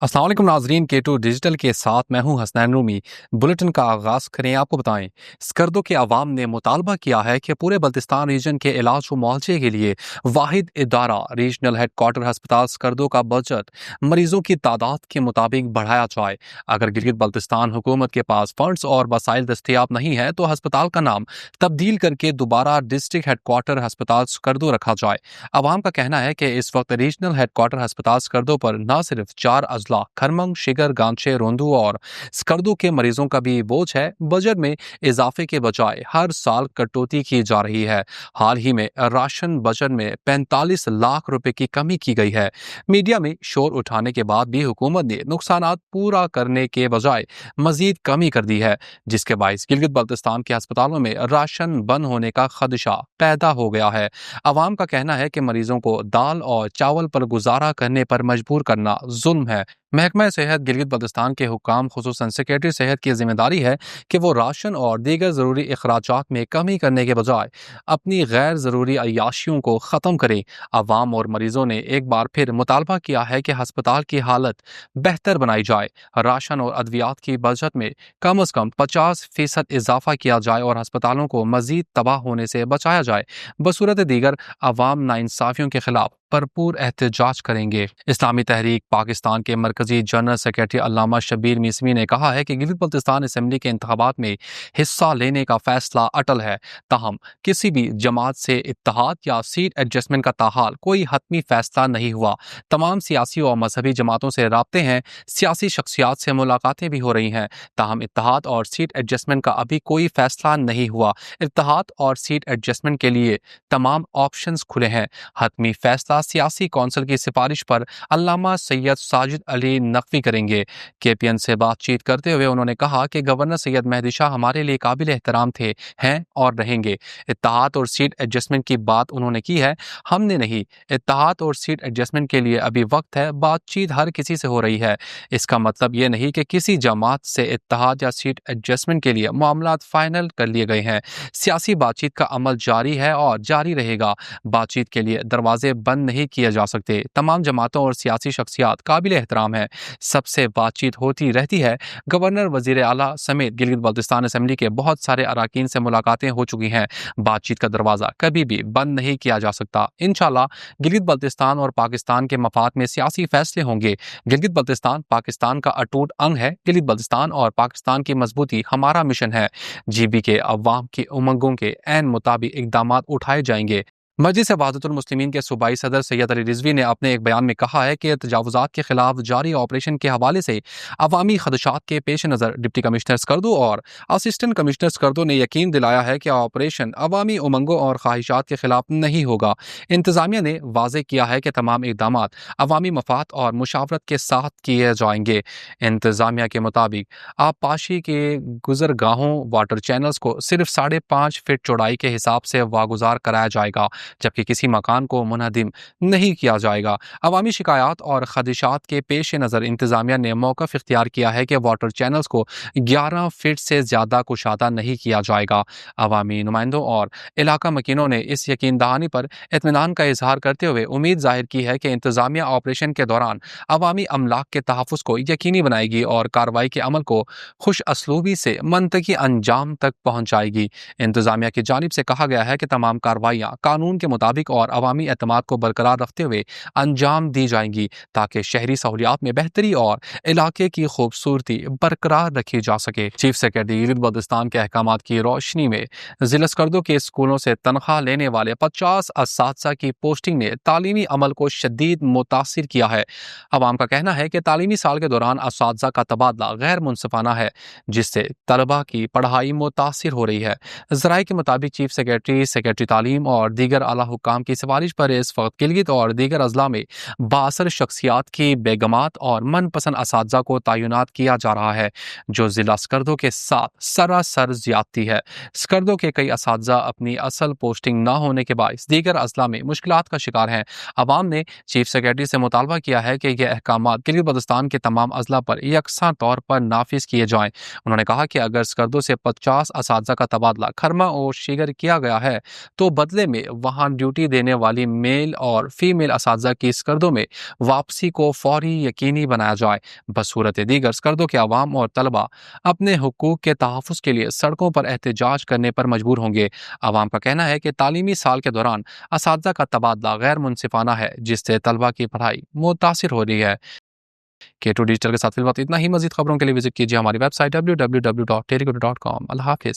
अस्सलाम वालेकुम नाजरीन, K2 डिजिटल के साथ मैं हूं हसनैन रूमी। बुलेटिन का आगाज करें। आपको बताएं, स्कर्दो के अवाम ने मुतालबा किया है कि पूरे बल्तिस्तान रीजन के इलाज व मुआलजे के लिए वाहिद इदारा रीजनल हेडक्वार्टर हस्पताल स्कर्दो का बजट मरीजों की तादाद के मुताबिक बढ़ाया जाए। अगर गिलगित बल्तिस्तान हुकूमत के पास फंड्स और वसाइल दस्तियाब नहीं है तो अस्पताल का नाम तब्दील करके दोबारा डिस्ट्रिक्ट हेडक्वार्टर हस्पताल स्कर्दो रखा जाए। अवाम का कहना है कि इस वक्त रीजनल हेडक्वार्टर हस्पताल स्कर्दो पर न सिर्फ 4 अजला खरमंग, शिगर, गांचे, रोंदू और स्कर्दू के मरीजों का भी बोझ है। बजट में इजाफे के बजाय हर साल कटौती की जा रही है। हाल ही में राशन बजट में 45 लाख रुपए की कमी की गई है। मीडिया में शोर उठाने के बाद भी हुकूमत ने नुकसानात पूरा करने के बजाय मजीद कमी कर दी है, जिसके बायस गिलगित बल्तिस्तान के अस्पतालों में राशन बंद होने का खदशा पैदा हो गया है। अवाम का कहना है कि मरीजों को दाल और चावल पर गुजारा करने पर मजबूर करना जुल्म है। महकमा सेहत गिलगित बल्तिस्तान के हुक्काम, खुसूसन सेक्रेटरी सेहत की जिम्मेदारी है कि वो राशन और दीगर ज़रूरी अखराजात में कमी करने के बजाय अपनी गैर ज़रूरी अय्याशियों को ख़त्म करें। अवाम और मरीजों ने एक बार फिर मुतालबा किया है कि हस्पताल की हालत बेहतर बनाई जाए, राशन और अद्वियात की बजट में कम अज़ कम 50% इजाफा किया जाए और हस्पतालों को मजीद तबाह होने से बचाया जाए। बसूरत दीगर अवाम नाइंसाफियों के खिलाफ भरपूर एहतजाज करेंगे। इस्लामी तहरीक पाकिस्तान के मरकजी जनरल सेक्रेटरी अल्लामा शबीर मिसमी ने कहा है कि गिलगित बल्तिस्तान असम्बली के इंतखाबात में हिस्सा लेने का फैसला अटल है। ताहम किसी भी जमात से इत्तेहाद या सीट एडजस्टमेंट का ताहाल कोई हतमी फैसला नहीं हुआ। तमाम सियासी और मजहबी जमातों से राब्ते हैं, सियासी शख्सियात से मुलाकातें भी हो रही हैं। ताहम इत्तेहाद और सीट एडजस्टमेंट का अभी कोई फैसला नहीं हुआ। इत्तेहाद और सीट एडजस्टमेंट के लिए तमाम ऑप्शंस खुले हैं। हतमी फैसला सियासी कौंसिल की सिफारिश पर अल्लामा सैयद साजिद अली नकवी करेंगे। KPN से बातचीत करते हुए उन्होंने कहा कि गवर्नर सैयद मेहदी शाह हमारे लिए काबिल एहतराम थे, हैं और रहेंगे। इत्तेहाद और सीट एडजस्टमेंट की बात उन्होंने की है, हमने नहीं। इत्तेहाद और सीट एडजस्टमेंट के लिए अभी वक्त है, बातचीत हर किसी से हो रही है। इसका मतलब ये नहीं कि किसी जमात से इत्तेहाद या सीट एडजस्टमेंट के लिए मामलात फाइनल कर लिए गए हैं। सियासी बातचीत का अमल जारी है और जारी रहेगा। बातचीत के लिए दरवाजे बंद नहीं किए जा सकते। तमाम जमातों और सियासी शख्सियात काबिल एहतराम है, सबसे बातचीत होती रहती है। गवर्नर, वजीर आला समेत गिलगित बल्तिस्तान असम्बली के बहुत सारे अरकान से मुलाकातें हो चुकी हैं। बातचीत का दरवाज़ा कभी भी बंद नहीं किया जा सकता। इंशाल्लाह गिलगित बल्तिस्तान और पाकिस्तान के मफाद में सियासी फैसले होंगे। गिलगित बल्तिस्तान पाकिस्तान का अटूट अंग है। गिलगित बल्तिस्तान और पाकिस्तान की मजबूती हमारा मिशन है। GB के अवाम की उमंगों के ऐन मुताबिक इकदाम उठाए जाएंगे। मजलिस वहदतुल मुस्लिमीन के सूबाई सदर सैयद अली रिजवी ने अपने एक बयान में कहा है कि तजावुज़ात के खिलाफ जारी ऑपरेशन के हवाले से अवामी खदशात के पेश नज़र डिप्टी कमिश्नर स्कर्दो और असिस्टेंट कमिश्नर स्कर्दो ने यकीन दिलाया है कि ऑपरेशन अवामी उमंगों और ख्वाहिशात के खिलाफ नहीं होगा। इंतज़ामिया ने वाज़ेह किया है कि तमाम इक़दाम अवामी मफाद और मुशावरत के साथ किए जाएंगे। इंतज़ामिया के मुताबिक आबपाशी के गुजरगाहों वाटर चैनल्स को सिर्फ 5.5 फीट चौड़ाई के हिसाब से वागुजार कराया जाएगा, जबकि किसी मकान को मुनहदिम नहीं किया जाएगा। अवामी शिकायत और खदशात के पेश नज़र इंतज़ामिया ने मौक़िफ़ इख्तियार किया है कि वाटर चैनल्स को 11 फीट से ज़्यादा कुशादा नहीं किया जाएगा। अवामी नुमाइंदों और इलाका मकीनों ने इस यकीन दहानी पर इत्मीनान का इजहार करते हुए उम्मीद जाहिर की है कि इंतज़ामिया ऑपरेशन के दौरान अवामी अमलाक के तहफ़्फ़ुज़ को यकीनी बनाएगी और कार्रवाई के अमल को खुश असलूबी से मनतकी अंजाम तक पहुँचाएगी। इंतज़ामिया की जानिब से कहा गया है कि तमाम कार्रवाइयाँ कानून के मुताबिक और अवामी एतमाद को बरकरार रखते हुए अंजाम दी जाएंगी, ताकि शहरी सहूलियात में बेहतरी और इलाके की खूबसूरती बरकरार रखी जा सके। चीफ सेक्रेटरी गिलगित बल्तिस्तान के अहकामात की रोशनी में जिला स्कर्दो के स्कूलों से तनख्वाह लेने वाले 50 असातिज़ा की पोस्टिंग ने तालीमी अमल को शदीद मुतासिर किया है। अवाम का कहना है कि तालीमी साल के दौरान असातिज़ा का तबादला गैर मुनसिफाना है, जिससे तलबा की पढ़ाई मुतासिर हो रही है। ज़राए के मुताबिक चीफ सेक्रेटरी, सेक्रेटरी तालीम और दीगर आला हुक्काम की सिफारिश पर इस वक्त गिलगित और दीगर अजला में बासर शख्सियात की बेगमात और मनपसंद असातिज़ा को तैनात किया जा रहा है, जो जिला स्कर्दो के साथ सरासर ज्यादती है। स्कर्दो के कई असातिज़ा अपनी असल पोस्टिंग न होने के बायस दीगर अजला में मुश्किलात का शिकार हैं। अवाम ने चीफ सेक्रेटरी से मुतालबा किया है कि यह अहकामात गिलगित बल्तिस्तान के तमाम अजला पर यकसा तौर पर नाफिज किए जाएँ। उन्होंने कहा कि अगर स्कर्दो से 50 असातिज़ा का तबादला खरमा और शिगर किया गया है तो बदले में वहाँ ماہانہ ڈیوٹی دینے والی میل اور فیمیل اساتذہ کی سکردوں میں واپسی کو فوری یقینی بنایا جائے۔ بصورت دیگر سکردوں کے عوام اور طلبہ اپنے حقوق کے تحفظ کے لیے سڑکوں پر احتجاج کرنے پر مجبور ہوں گے۔ عوام کا کہنا ہے کہ تعلیمی سال کے دوران اساتذہ کا تبادلہ غیر منصفانہ ہے، جس سے طلبہ کی پڑھائی متاثر ہو رہی ہے۔ K2 ڈیجیٹل کے ساتھ فی الوقت اتنا ہی۔ مزید خبروں کے لیے وزٹ کیجیے ہماری ویب سائٹ www.teligoto.com۔ اللہ حافظ۔